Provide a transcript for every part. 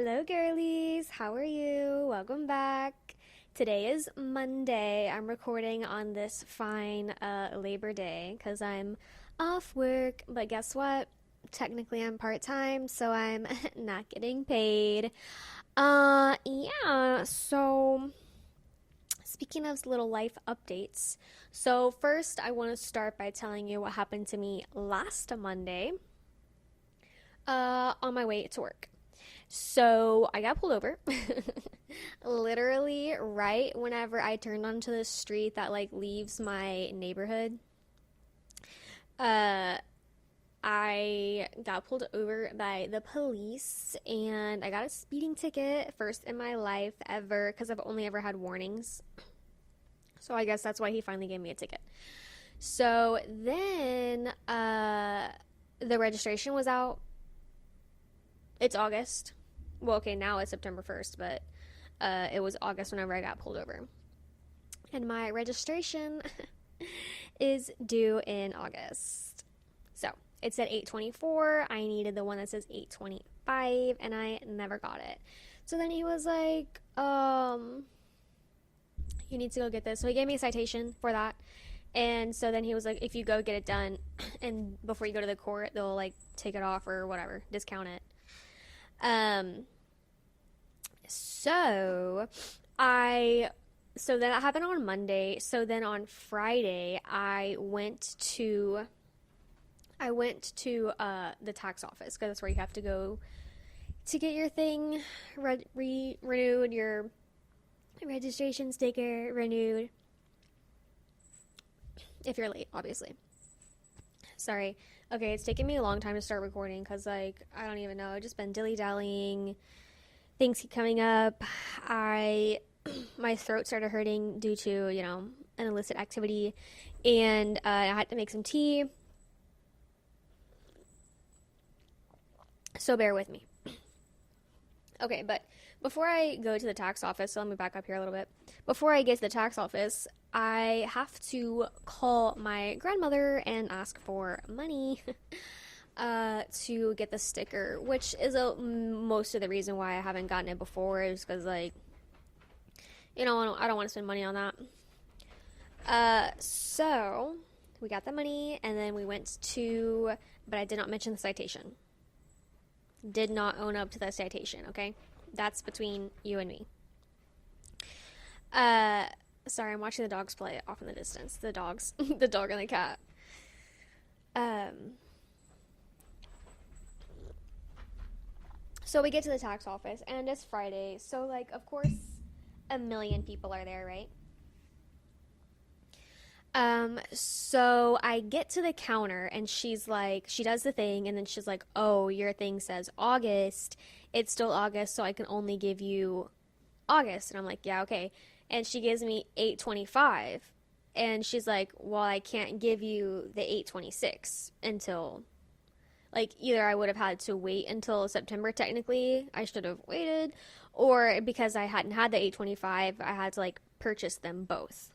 Hello, girlies. How are you? Welcome back. Today is Monday. I'm recording on this fine Labor Day because I'm off work. But guess what? Technically, I'm part time, so I'm not getting paid. Yeah. So, speaking of little life updates, so first, I want to start by telling you what happened to me last Monday on my way to work. So I got pulled over. Literally right whenever I turned onto the street that like leaves my neighborhood. Uh I got pulled over by the police and I got a speeding ticket, first in my life ever, because I've only ever had warnings. So I guess that's why he finally gave me a ticket. So then the registration was out. It's August. Well, okay, now it's September 1st, but it was August whenever I got pulled over. And my registration is due in August. So it said 824. I needed the one that says 825, and I never got it. So then he was like, you need to go get this. So he gave me a citation for that. And so then he was like, if you go get it done, and before you go to the court, they'll like take it off or whatever, discount it. Um, so I so that happened on Monday. So then on Friday I went to the tax office because that's where you have to go to get your thing renewed, your registration sticker renewed if you're late, obviously. Sorry. Okay, it's taken me a long time to start recording because like I don't even know. I've just been dilly-dallying. Things keep coming up. I my throat started hurting due to an illicit activity, and I had to make some tea. So bear with me. Okay, but before I go to the tax office, so let me back up here a little bit. Before I get to the tax office, I have to call my grandmother and ask for money to get the sticker, which is most of the reason why I haven't gotten it before is because, like, I don't want to spend money on that. So we got the money and then we went to, but I did not mention the citation. Did not own up to the citation, okay? That's between you and me. Uh, Sorry, I'm watching the dogs play off in the distance. The dogs, the dog and the cat. Um, so we get to the tax office and it's Friday. So like, of course, a million people are there, right? So I get to the counter and she's like, she does the thing and then she's like, oh, your thing says August. It's still August, so I can only give you August. And I'm like, yeah, okay. And she gives me 825. And she's like, well, I can't give you the 826 until, like, either I would have had to wait until September, technically. I should have waited. Or because I hadn't had the 825, I had to, like, purchase them both.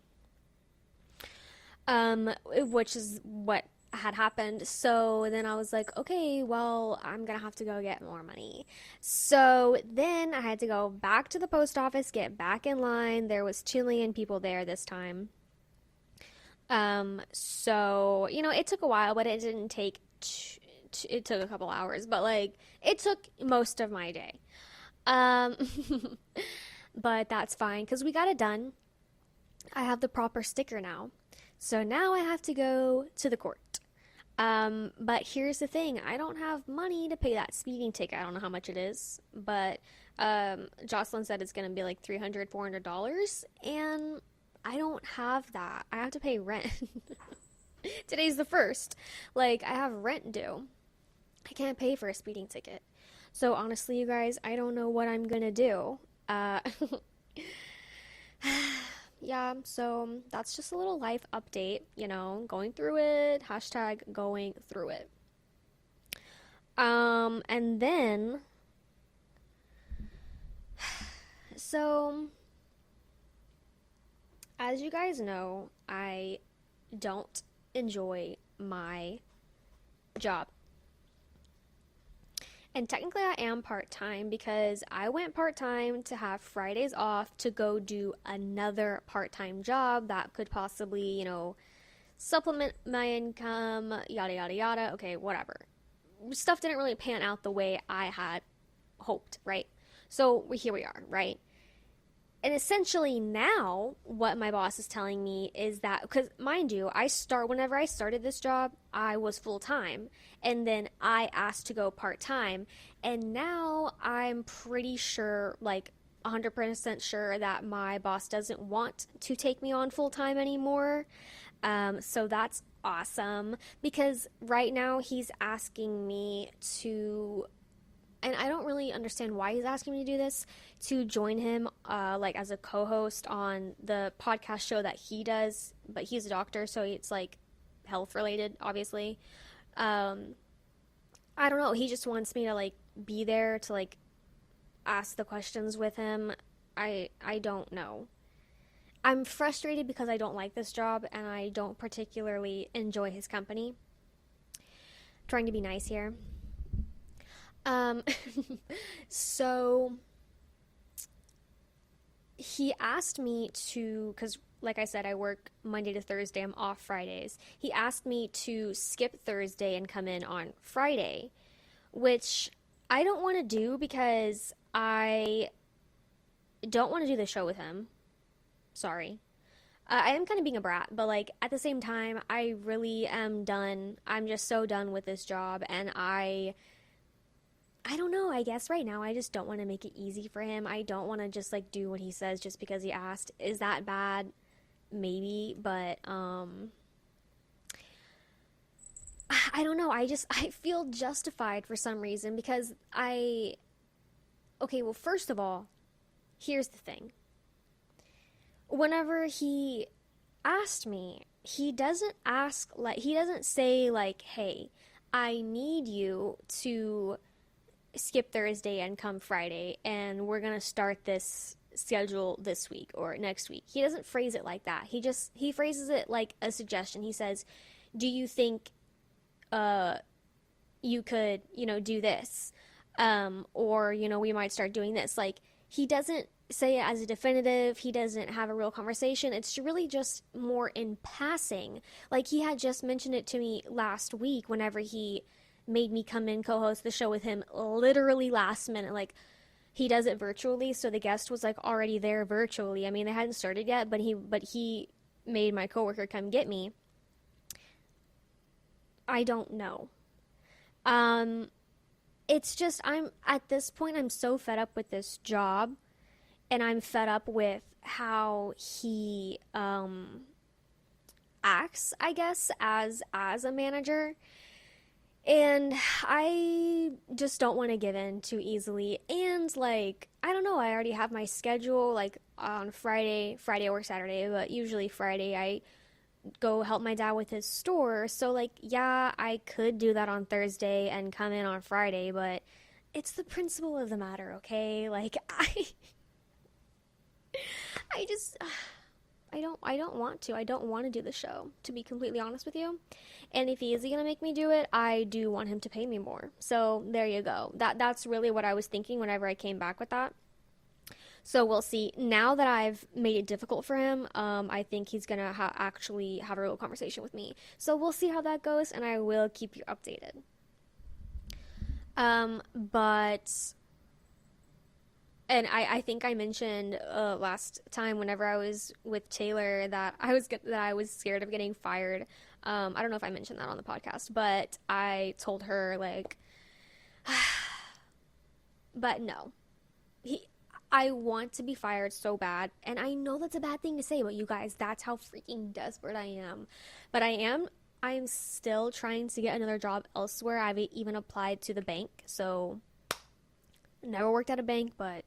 Which is what had happened. So then I was like, okay, well, I'm gonna have to go get more money. So then I had to go back to the post office, get back in line. There was Chilean people there this time. So, it took a while, but it didn't take, it took a couple hours, but like, it took most of my day. Um, but that's fine because we got it done. I have the proper sticker now. So now I have to go to the court. But here's the thing, I don't have money to pay that speeding ticket. I don't know how much it is, but Jocelyn said it's going to be like $300, $400, and I don't have that. I have to pay rent. Today's the first. Like, I have rent due. I can't pay for a speeding ticket. So honestly, you guys, I don't know what I'm gonna do. Uh, yeah, so that's just a little life update, going through it, hashtag going through it. And then, so as you guys know, I don't enjoy my job. And technically, I am part time because I went part time to have Fridays off to go do another part time job that could possibly, supplement my income, yada, yada, yada. Okay, whatever. Stuff didn't really pan out the way I had hoped, right? So here we are, right? And essentially now what my boss is telling me is that, because mind you, whenever I started this job, I was full time, and then I asked to go part time, and now I'm pretty sure, like 100% sure, that my boss doesn't want to take me on full time anymore. So that's awesome, because right now he's asking me to, and I don't really understand why he's asking me to do this, to join him, like as a co-host on the podcast show that he does. But he's a doctor, so it's like health related, obviously. Um, I don't know. He just wants me to like be there to like ask the questions with him. I don't know. I'm frustrated because I don't like this job and I don't particularly enjoy his company. Trying to be nice here. Um, so he asked me to, because like I said, I work Monday to Thursday, I'm off Fridays. He asked me to skip Thursday and come in on Friday, which I don't want to do because I don't want to do the show with him. Sorry. I am kind of being a brat, but like at the same time, I really am done. I'm just so done with this job, and I don't know. I guess right now I just don't want to make it easy for him. I don't want to just like do what he says just because he asked. Is that bad? Maybe, but I don't know. I feel justified for some reason because okay, well, first of all, here's the thing. Whenever he asked me, he doesn't say like, "Hey, I need you to skip Thursday and come Friday, and we're gonna start this schedule this week or next week." He doesn't phrase it like that. He phrases it like a suggestion. He says, "Do you think uh you could, do this?" Or, we might start doing this. Like, he doesn't say it as a definitive. He doesn't have a real conversation. It's really just more in passing. Like, he had just mentioned it to me last week whenever he made me come in co-host the show with him literally last minute. Like, he does it virtually, so the guest was like already there virtually. I mean, they hadn't started yet, but he made my coworker come get me. I don't know. Um it's just, I'm at this point, I'm so fed up with this job, and I'm fed up with how he acts, I guess, as a manager. And I just don't want to give in too easily. And like, I don't know, I already have my schedule like on Friday or Saturday, but usually Friday I go help my dad with his store. So like, yeah, I could do that on Thursday and come in on Friday, but it's the principle of the matter, okay? Like, I just I don't want to. I don't want to do the show, to be completely honest with you. And if he is going to make me do it, I do want him to pay me more. So there you go. That's really what I was thinking whenever I came back with that. So we'll see. Now that I've made it difficult for him, I think he's going to actually have a real conversation with me. So we'll see how that goes, and I will keep you updated. But and I think I mentioned last time whenever I was with Taylor that I was scared of getting fired. I don't know if I mentioned that on the podcast, but I told her like, but no, I want to be fired so bad, and I know that's a bad thing to say, but you guys, that's how freaking desperate I am. But I am still trying to get another job elsewhere. I've even applied to the bank, so never worked at a bank, but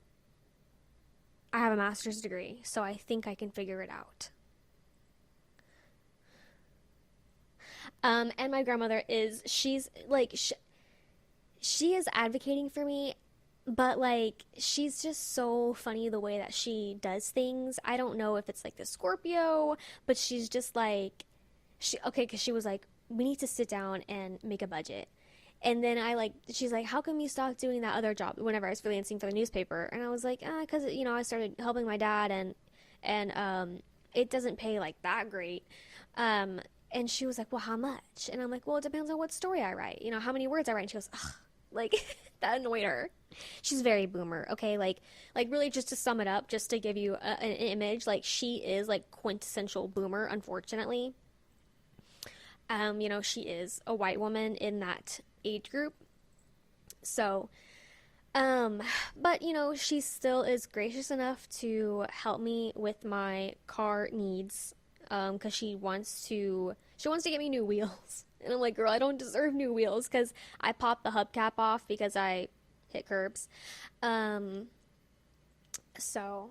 I have a master's degree, so I think I can figure it out. And my grandmother she's like, she is advocating for me, but like, she's just so funny the way that she does things. I don't know if it's like the Scorpio, but she's just like, okay, because she was like, we need to sit down and make a budget. And then she's like, how come you stopped doing that other job whenever I was freelancing for the newspaper? And I was like, because, I started helping my dad and it doesn't pay like that great. And she was like, well, how much? And I'm like, well, it depends on what story I write, how many words I write. And she goes, ugh, like that annoyed her. She's very boomer, okay? Like really just to sum it up, just to give you an image, like she is like quintessential boomer, unfortunately. She is a white woman in that age group. So, but she still is gracious enough to help me with my car needs, because she wants to get me new wheels. And I'm like, girl, I don't deserve new wheels because I popped the hubcap off because I hit curbs. Um, so,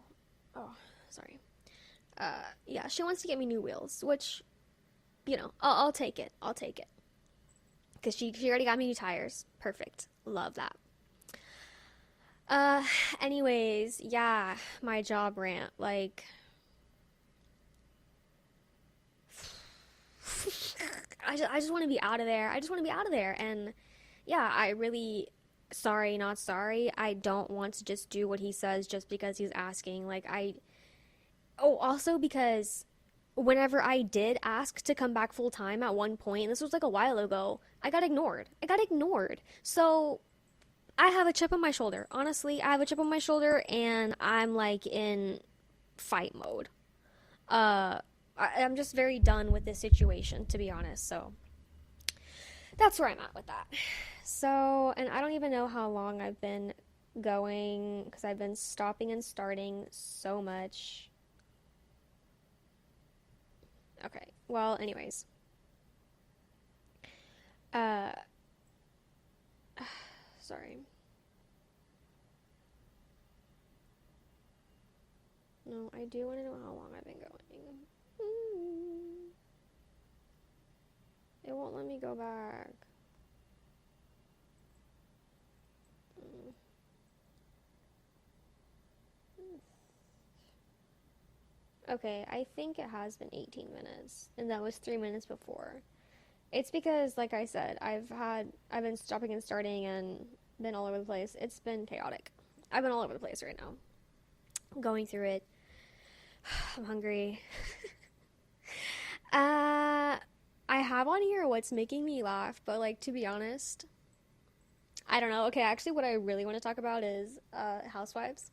oh, sorry. Yeah, she wants to get me new wheels, which, I'll take it. I'll take it. Because she already got me new tires. Perfect. Love that. Uh, anyways, yeah, my job rant. Like, I just want to be out of there. I just want to be out of there. And yeah, I really, sorry, not sorry. I don't want to just do what he says just because he's asking. Also because whenever I did ask to come back full time at one point, and this was like a while ago, I got ignored. I got ignored. So I have a chip on my shoulder. Honestly, I have a chip on my shoulder and I'm like in fight mode. Uh, I'm just very done with this situation, to be honest. So that's where I'm at with that. So, and I don't even know how long I've been going because I've been stopping and starting so much. Okay. Well, anyways. Uh, sorry. No, I do want to know how long I've been going. Mm, it won't let me go back. Mm. Okay, I think it has been 18 minutes, and that was 3 minutes before. It's because, like I said, I've been stopping and starting and been all over the place. It's been chaotic. I've been all over the place right now. I'm going through it. I'm hungry. uh, I have on here what's making me laugh, but like to be honest, I don't know. Okay, actually, what I really want to talk about is Housewives.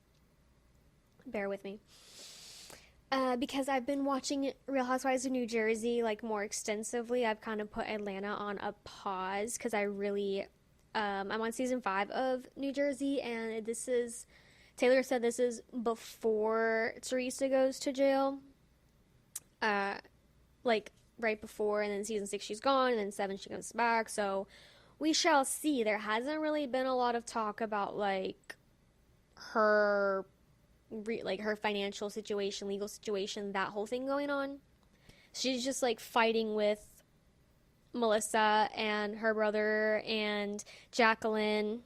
Bear with me. Because I've been watching Real Housewives of New Jersey like more extensively. I've kind of put Atlanta on a pause because I'm on season 5 of New Jersey, and Taylor said this is before Teresa goes to jail. Uh, like right before, and then season 6 she's gone, and then 7 she comes back. So we shall see. There hasn't really been a lot of talk about like her her financial situation, legal situation, that whole thing going on. She's just like fighting with Melissa and her brother and Jacqueline.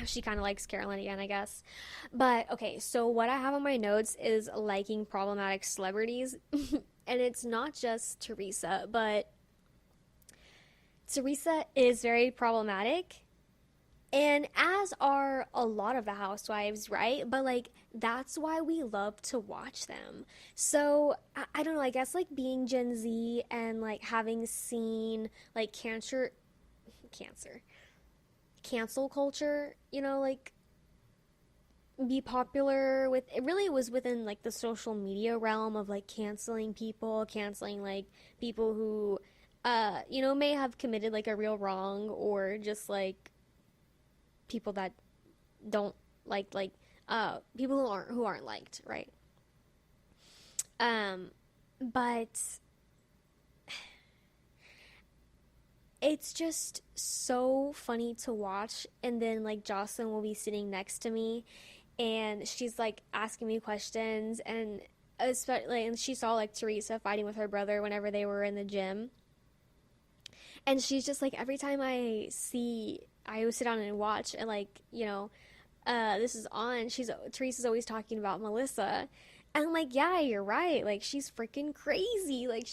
She kind of likes Carolyn again, I guess. But okay, so what I have on my notes is liking problematic celebrities. And it's not just Teresa, but Teresa is very problematic. And as are a lot of the housewives, right? But like that's why we love to watch them. So I don't know, I guess like being Gen Z and like having seen like cancel culture, like be popular with it, really was within like the social media realm of like canceling like people who may have committed like a real wrong, or just like people that don't people who aren't liked, right? But it's just so funny to watch. And then like Jocelyn will be sitting next to me and she's like asking me questions, and especially, and she saw like Teresa fighting with her brother whenever they were in the gym. And she's just like, every time I would sit down and watch, and like, this is on, Teresa's always talking about Melissa. And I'm like, yeah, you're right. Like, she's freaking crazy. Like,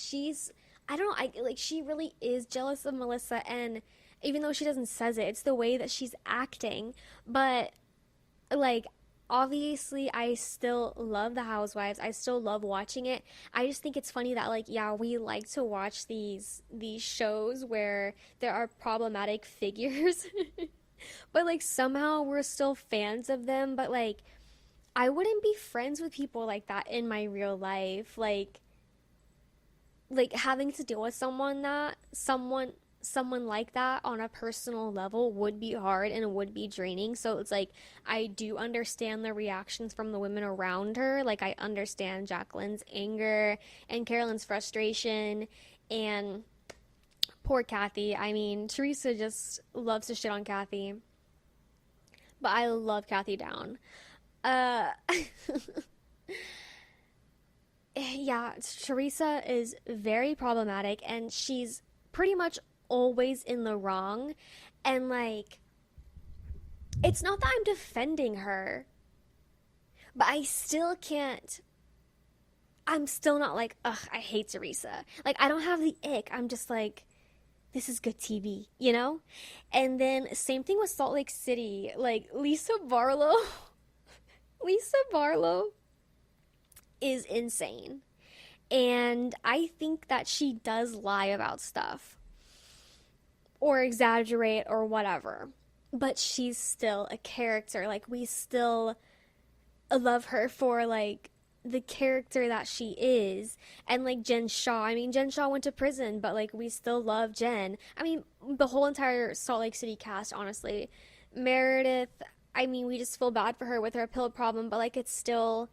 I don't know, she really is jealous of Melissa. And even though she doesn't says it, it's the way that she's acting. But like, obviously I still love the Housewives. I still love watching it. I just think it's funny that, like, yeah, we like to watch these shows where there are problematic figures. But like somehow we're still fans of them. But like, I wouldn't be friends with people like that in my real life. Like having to deal with someone like that on a personal level would be hard and it would be draining. So it's like, I do understand the reactions from the women around her. Like, I understand Jacqueline's anger and Carolyn's frustration, and poor Kathy. I mean, Teresa just loves to shit on Kathy, but I love Kathy down. uh yeah, Teresa is very problematic, and she's pretty much always in the wrong. And like, it's not that I'm defending her, but I still can't. I'm still not like, ugh, I hate Teresa. Like, I don't have the ick. I'm just like, this is good TV, you know? And then, same thing with Salt Lake City. Like, Lisa Barlow. Lisa Barlow is insane. And I think that she does lie about stuff or exaggerate or whatever. But she's still a character. Like, we still love her for, like, the character that she is. And like Jen Shaw. I mean, Jen Shaw went to prison, but like, we still love Jen. I mean, the whole entire Salt Lake City cast, honestly. Meredith, I mean, we just feel bad for her with her pill problem, but like, it's still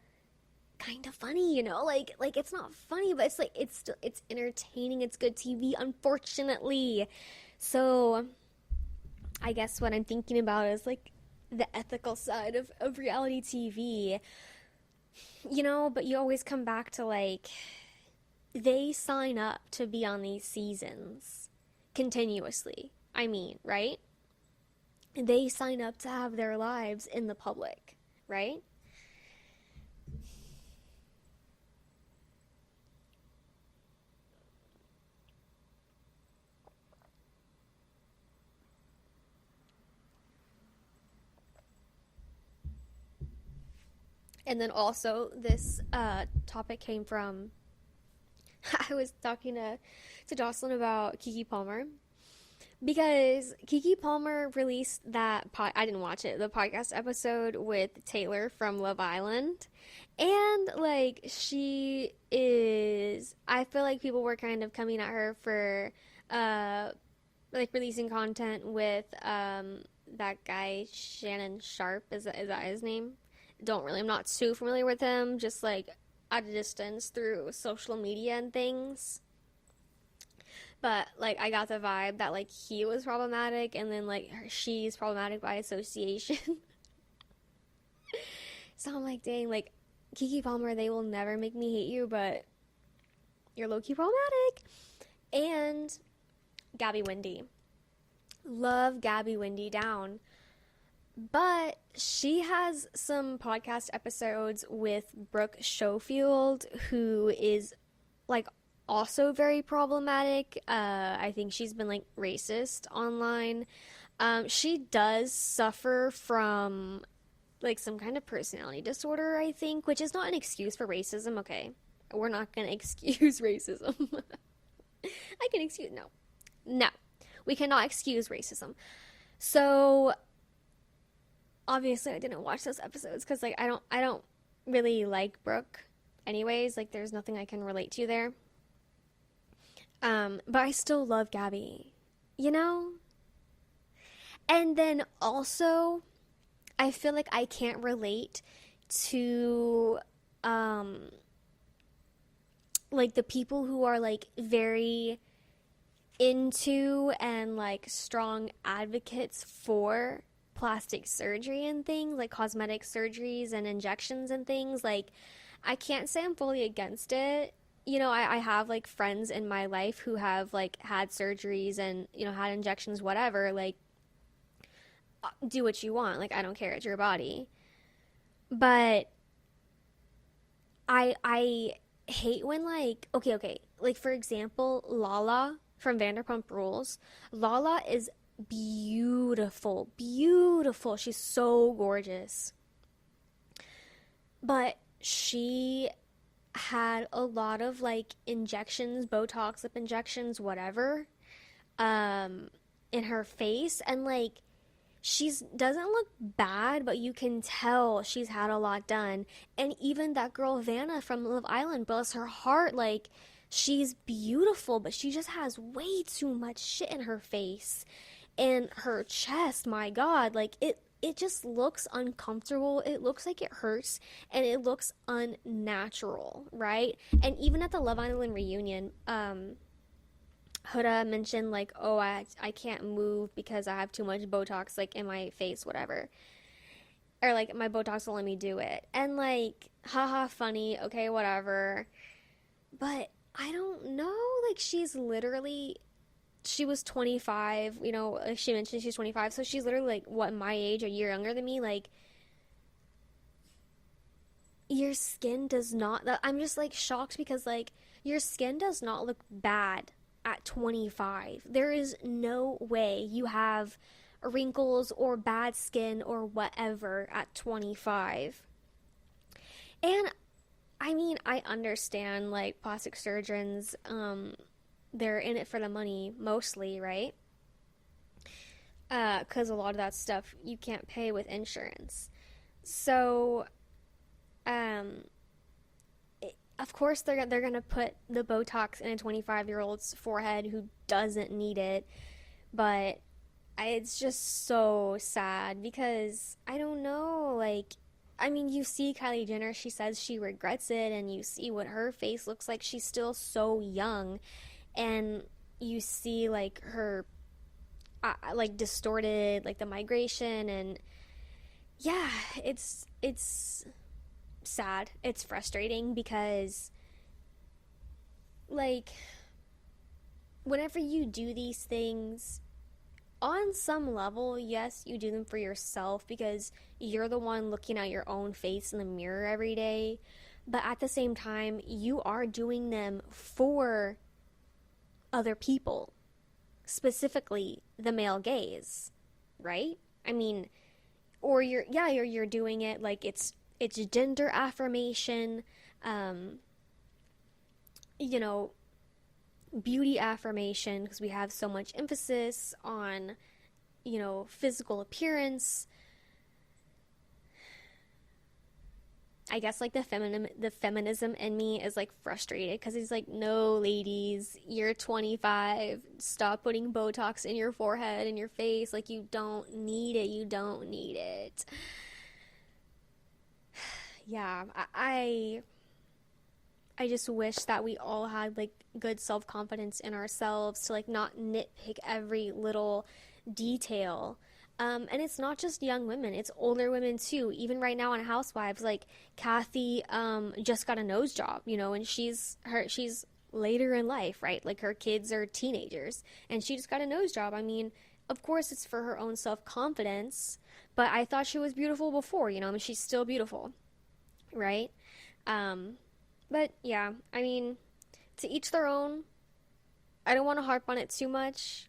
kind of funny, you know? Like it's not funny, but it's like, it's entertaining, it's good TV, unfortunately. So I guess what I'm thinking about is like the ethical side of reality TV, you know. But you always come back to like, they sign up to be on these seasons continuously. I mean, right? They sign up to have their lives in the public, right? And then also, this topic came from, I was talking to Jocelyn about Kiki Palmer, because Kiki Palmer released I didn't watch it, the podcast episode with Taylor from Love Island. And like, she is, I feel like people were kind of coming at her for uh like releasing content with that guy Shannon Sharp, is that his name? Don't really, I'm not too familiar with him, just like at a distance through social media and things. But like, I got the vibe that like he was problematic, and then like she's problematic by association. So I'm like, dang, like, Kiki Palmer, they will never make me hate you, but you're low key problematic. And Gabby Wendy, love Gabby Wendy down. But she has some podcast episodes with Brooke Schofield, who is like also very problematic. I think she's been like racist online. She does suffer from like some kind of personality disorder, I think, which is not an excuse for racism, okay? We're not gonna excuse racism. I can excuse, no. No. We cannot excuse racism. So obviously I didn't watch those episodes because like, I don't really like Brooke anyways. Like, there's nothing I can relate to there. But I still love Gabby, you know? And then also, I feel like I can't relate to um like the people who are like very into and like strong advocates for plastic surgery and things, like cosmetic surgeries and injections and things. Like, I can't say I'm fully against it. You know, I have like friends in my life who have like had surgeries and, you know, had injections, whatever. Like, do what you want. Like, I don't care. It's your body. But I hate when like, okay, like for example, Lala from Vanderpump Rules. Lala is beautiful, beautiful. She's so gorgeous. But she had a lot of like injections, Botox, lip injections, whatever, um, in her face. And like, she's doesn't look bad, but you can tell she's had a lot done. And even that girl Vanna from Love Island, bless her heart, like she's beautiful, but she just has way too much shit in her face and her chest. My God, like it just looks uncomfortable. It looks like it hurts and it looks unnatural, right? And even at the Love Island reunion, Huda mentioned like, oh, I can't move because I have too much Botox like in my face, whatever. Or like my Botox will let me do it. And like, haha, funny, okay, whatever. But I don't know, like she was 25, like she mentioned she's 25, so she's literally like what, my age, a year younger than me. Like, your skin does not, I'm just like shocked because like your skin does not look bad at 25. There is no way you have wrinkles or bad skin or whatever at 25. And I mean, I understand like plastic surgeons, they're in it for the money mostly, right? Because a lot of that stuff you can't pay with insurance. So, um, of course they're gonna put the Botox in a 25-year-old's forehead who doesn't need it, but it's just so sad because I don't know, like, I mean, you see Kylie Jenner, she says she regrets it, and you see what her face looks like. She's still so young, and you see like her like distorted, like the migration, and yeah, it's sad. It's frustrating because like whenever you do these things, on some level, yes, you do them for yourself because you're the one looking at your own face in the mirror every day. But at the same time, you are doing them for other people, specifically the male gaze, right? I mean, or you're doing it like it's gender affirmation, um, you know, beauty affirmation because we have so much emphasis on, physical appearance. I guess like the feminism in me is like frustrated because he's like, no, ladies, you're 25. Stop putting Botox in your forehead and your face. Like, you don't need it. You don't need it. Yeah, I just wish that we all had like good self-confidence in ourselves to like not nitpick every little detail. And it's not just young women, it's older women too. Even right now on Housewives, like Kathy just got a nose job, and she's later in life, right? Like her kids are teenagers and she just got a nose job. I mean, of course it's for her own self-confidence, but I thought she was beautiful before, I mean, she's still beautiful, right? Um, but yeah, I mean, to each their own. I don't want to harp on it too much,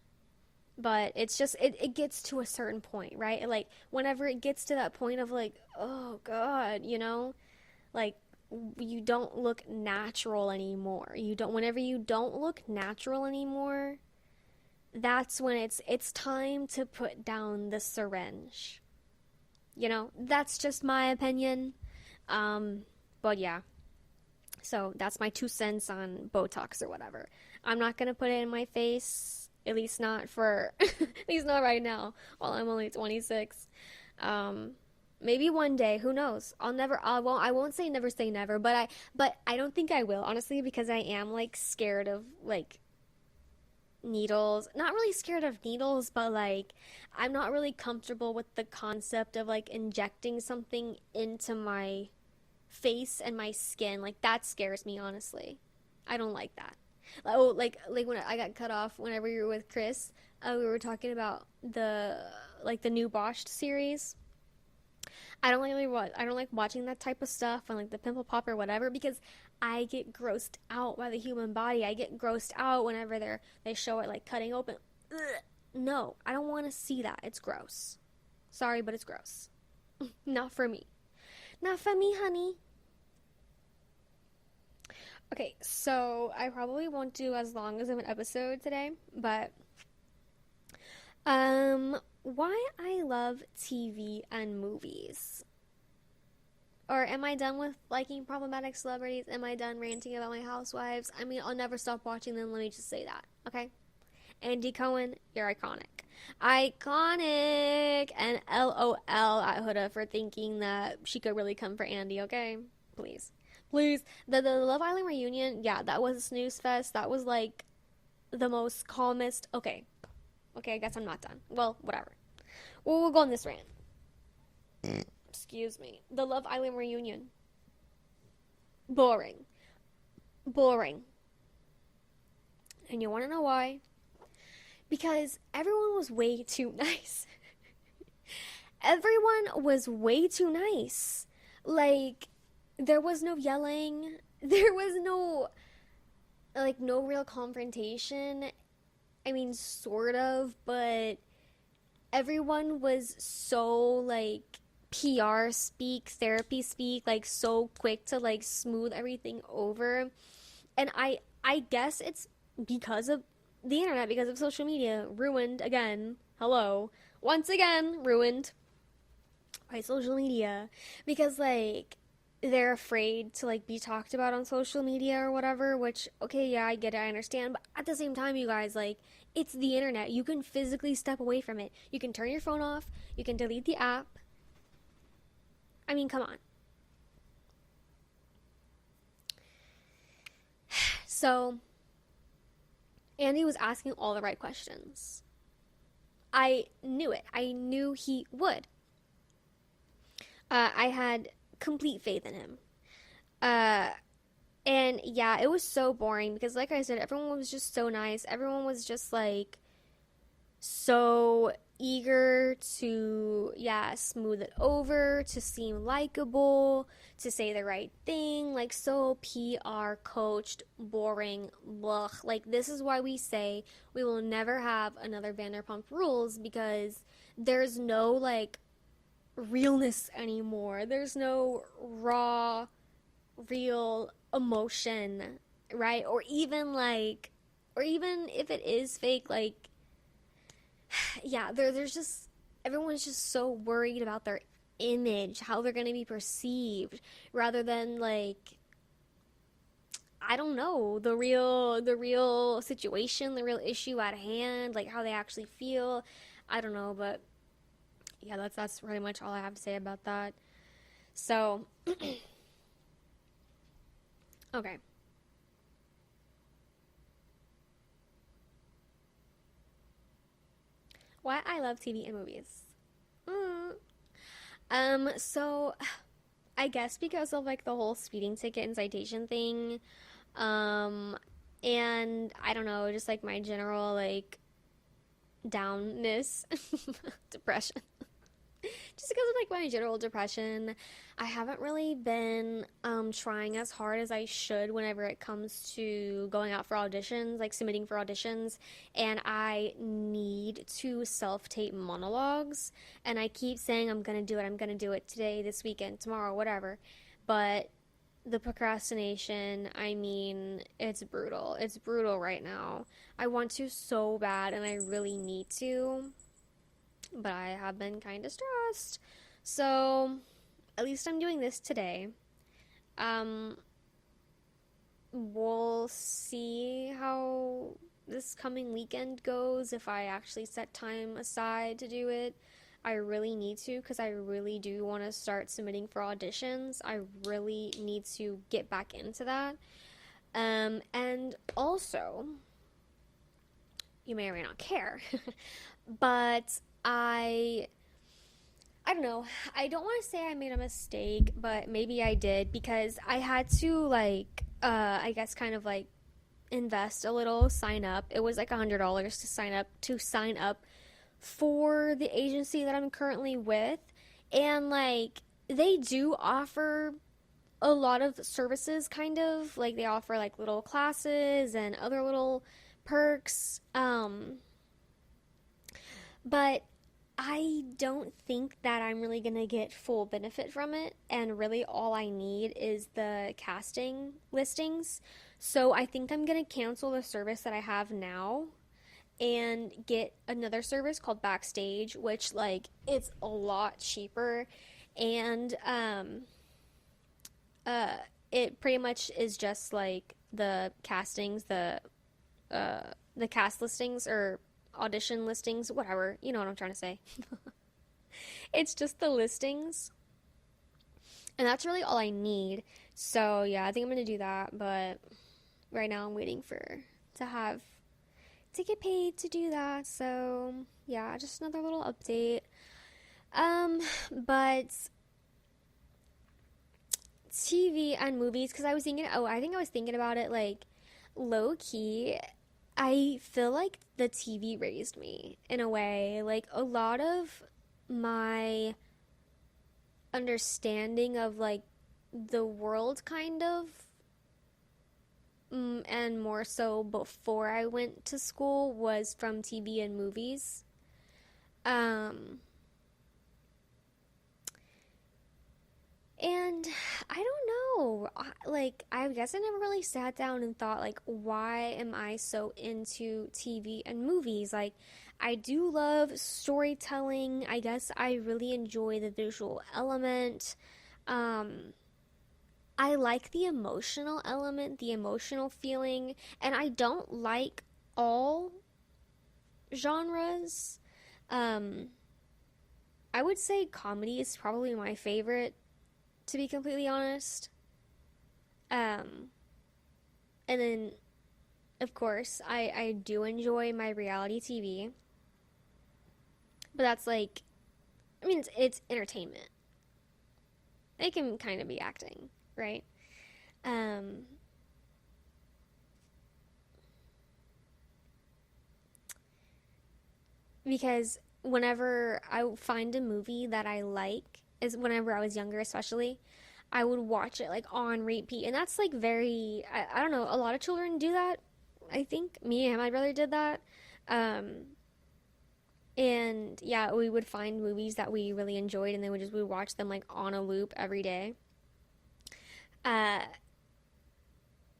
but it's just it gets to a certain point, right? Like whenever it gets to that point of like, oh God, like you don't look natural anymore. You don't Whenever you don't look natural anymore, that's when it's time to put down the syringe. That's just my opinion. Um, but yeah. So that's my 2 cents on Botox or whatever. I'm not gonna put it in my face, at least not at least not right now, while I'm only 26. Um, Maybe one day, who knows? I won't say never, but I don't think I will, honestly, because I am like scared of like needles. Not really scared of needles, but like I'm not really comfortable with the concept of like injecting something into my face and my skin. Like that scares me, honestly. I don't like that. Oh, like when I got cut off whenever you were with Chris, we were talking about the new Bosch series. I don't like watching that type of stuff and like the pimple pop or whatever because I get grossed out by the human body. I get grossed out whenever they show it like cutting open. Ugh. No, I don't want to see that. It's gross. Sorry, but it's gross. Not for me. Not for me, honey. Okay, so I probably won't do as long as of an episode today, but why I love TV and movies. Or am I done with liking problematic celebrities? Am I done ranting about my housewives? I mean, I'll never stop watching them, let me just say that, okay? Andy Cohen, you're iconic. Iconic! And LOL at Huda for thinking that she could really come for Andy, okay? Please. Please. The Love Island reunion, yeah, that was a snooze fest. That was like the most calmest. Okay. Okay, I guess I'm not done. Well, whatever. Well, we'll go on this rant. Excuse me. The Love Island reunion. Boring. Boring. And you want to know why? Because everyone was way too nice. Everyone was way too nice. Like, there was no yelling. There was no, like, no real confrontation. I mean, sort of, but everyone was so, like, PR speak, therapy speak, like, so quick to, like, smooth everything over. And I guess it's because of the internet, because of social media, ruined again. Hello. Once again, ruined by social media. Because, like, they're afraid to, like, be talked about on social media or whatever, which, okay, yeah, I get it, I understand. But at the same time, you guys, like, it's the internet. You can physically step away from it. You can turn your phone off. You can delete the app. I mean, come on. So, Andy was asking all the right questions. I knew it. I knew he would. I had complete faith in him. Uh, and yeah, it was so boring because, like I said, everyone was just so nice. Everyone was just like so eager to, yeah, smooth it over, to seem likable, to say the right thing, like so PR coached, boring, blah. Like, this is why we say we will never have another Vanderpump Rules, because there's no, like, realness anymore. There's no raw, real emotion, right? Or even if it is fake, like, yeah, there's just, everyone's just so worried about their image, how they're going to be perceived, rather than, like, I don't know, the real situation, the real issue at hand, like how they actually feel. I don't know, but yeah, that's pretty much all I have to say about that. So, okay. Why I love TV and movies. Mm. So I guess because of, like, the whole speeding ticket and citation thing, um, and I don't know, just like my general, like, downness, depression. Just because of, like, my general depression, I haven't really been trying as hard as I should whenever it comes to going out for auditions, like submitting for auditions, and I need to self-tape monologues, and I keep saying I'm gonna do it today, this weekend, tomorrow, whatever, but the procrastination, I mean, it's brutal right now. I want to so bad, and I really need to, but I have been kind of stressed. So, at least I'm doing this today. Um, we'll see how this coming weekend goes, if I actually set time aside to do it. I really need to, because I really do want to start submitting for auditions. I really need to get back into that. And also, you may or may not care, but I don't know. I don't want to say I made a mistake, but maybe I did, because I had to, like, I guess kind of like invest a little, sign up. It was like $100 to sign up for the agency that I'm currently with. And, like, they do offer a lot of services, kind of like they offer, like, little classes and other little perks. But I don't think that I'm really gonna get full benefit from it, and really all I need is the casting listings. So I think I'm gonna cancel the service that I have now and get another service called Backstage, which like it's a lot cheaper, and uh it pretty much is just like the castings, the cast listings or audition listings, whatever, you know what I'm trying to say. It's just the listings, and that's really all I need. So yeah, I think I'm gonna do that, but right now I'm waiting for to have to get paid to do that. So yeah, just another little update. Um, but TV and movies, because I was thinking, oh, I think I was thinking about it like low key. I feel like the TV raised me in a way. Like a lot of my understanding of like the world kind of and more so before I went to school was from TV and movies. Um and I don't know. Like I guess I never really sat down and thought like why am I so into TV and movies? Like I do love storytelling. I guess I really enjoy the visual element. Um I like the emotional element, the emotional feeling, and I don't like all genres. Um, I would say comedy is probably my favorite, to be completely honest. Um, and then, of course, I do enjoy my reality TV, but that's like, I mean, it's entertainment. It can kind of be acting, right? Um, because whenever I find a movie that I like, is whenever I was younger, especially, I would watch it like on repeat, and that's like very I don't know. A lot of children do that. I think me and my brother did that. Um, and yeah, we would find movies that we really enjoyed, and then we would watch them like on a loop every day. Uh,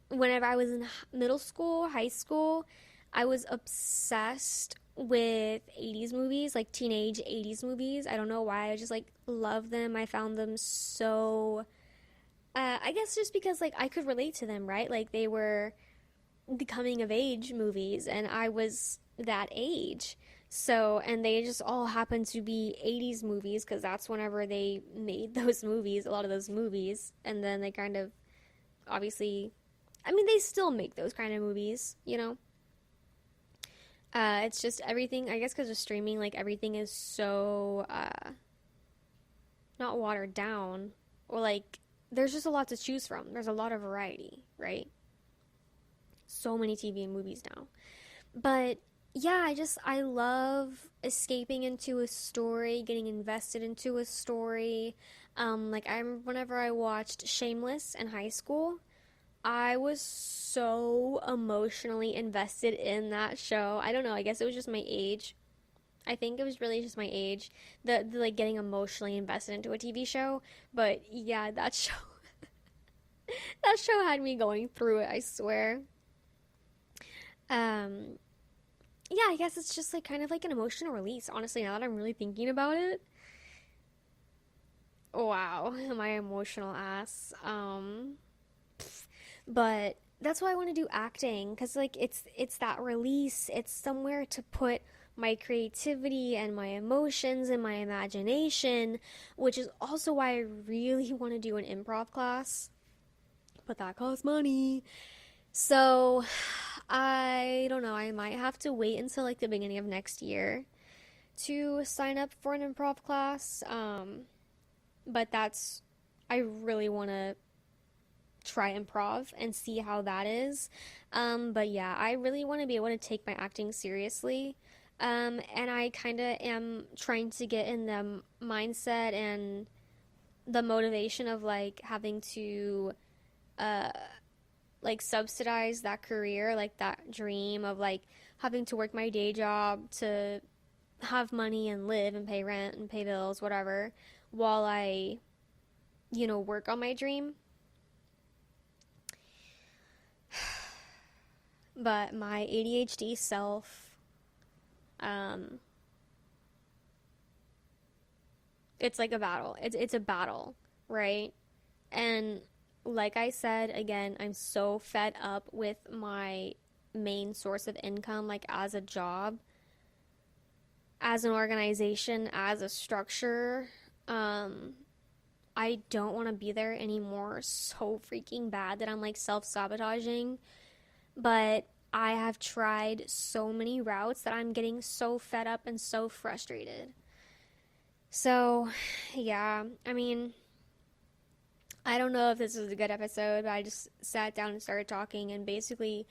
Whenever I was in middle school, high school, I was obsessed with 80s movies, like teenage 80s movies. I don't know why. I just like love them. I found them so I guess just because like I could relate to them, right? Like they were the coming of age movies and I was that age. So, and they just all happened to be 80s movies because that's whenever they made those movies, a lot of those movies. And then they kind of obviously, I mean, they still make those kind of movies, you know? It's just everything, I guess, because of streaming, like everything is so not watered down, or like there's just a lot to choose from. There's a lot of variety, right? So many TV and movies now. But yeah, I love escaping into a story, getting invested into a story. Like I remember whenever I watched Shameless in high school, I was so emotionally invested in that show. I don't know, I guess it was just my age. I think it was really just my age, the like getting emotionally invested into a TV show. But yeah, that show that show had me going through it, I swear. Um yeah, I guess it's just like kind of like an emotional release, honestly, now that I'm really thinking about it. Wow, my emotional ass. But that's why I want to do acting because like it's that release. It's somewhere to put my creativity and my emotions and my imagination, which is also why I really want to do an improv class. But that costs money. So I don't know. I might have to wait until like the beginning of next year to sign up for an improv class. But that's I really want to try improv and see how that is. But yeah, I really want to be able to take my acting seriously. And I kind of am trying to get in the mindset and the motivation of like having to uh like subsidize that career, like that dream of like having to work my day job to have money and live and pay rent and pay bills, whatever, while I, work on my dream. But my ADHD self, um, it's like a battle. It's a battle, right? And like I said, again, I'm so fed up with my main source of income, like as a job, as an organization, as a structure. Um, I don't want to be there anymore so freaking bad that I'm like self sabotaging. But I have tried so many routes that I'm getting so fed up and so frustrated. So, yeah, I mean, I don't know if this was a good episode, but I just sat down and started talking and basically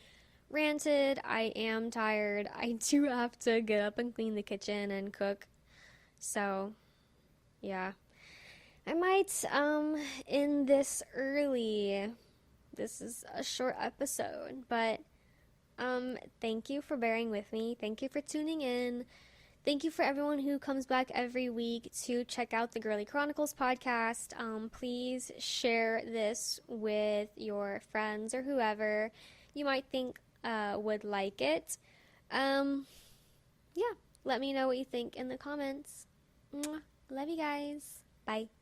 ranted. I am tired. I do have to get up and clean the kitchen and cook. So, yeah. I might end this early. This is a short episode, but thank you for bearing with me. Thank you for tuning in. Thank you for everyone who comes back every week to check out the Girly Chronicles podcast. Please share this with your friends or whoever you might think would like it. Yeah, let me know what you think in the comments. Mwah. Love you guys. Bye.